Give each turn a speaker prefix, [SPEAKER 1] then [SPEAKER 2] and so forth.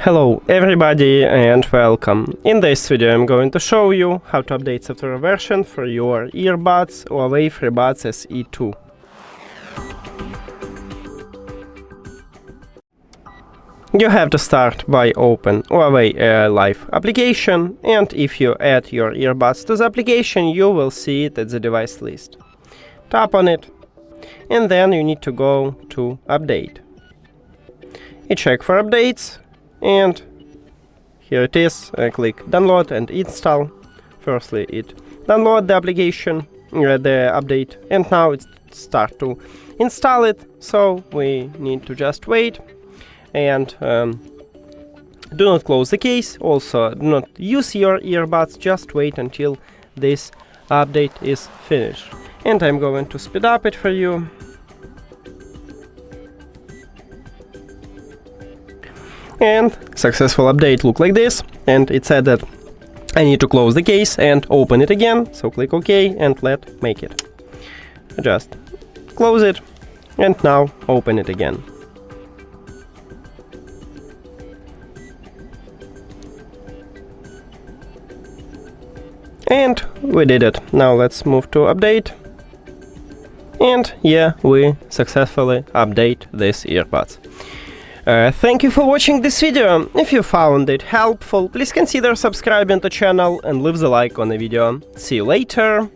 [SPEAKER 1] Hello everybody and welcome. In this video I'm going to show you how to update software version for your earbuds HUAWEI FreeBuds SE 2. You have to start by open HUAWEI Life application, and if you add your earbuds to the application you will see it at the device list. Tap on it and then you need to go to update. You check for updates. And here it is. Click download and install. Firstly it download the application, the update, and now it start to install it, so we need to just wait and do not close the case. Also do not use your earbuds, just wait until this update is finished. And I'm going to speed up it for you. And successful update look like this, and it said that I need to close the case and open it again, so click OK and let make it. Just close it and now open it again. And we did it. Now let's move to update. And yeah, we successfully update these earbuds. Thank you for watching this video. If you found it helpful, please consider subscribing to the channel and leave the like on the video. See you later.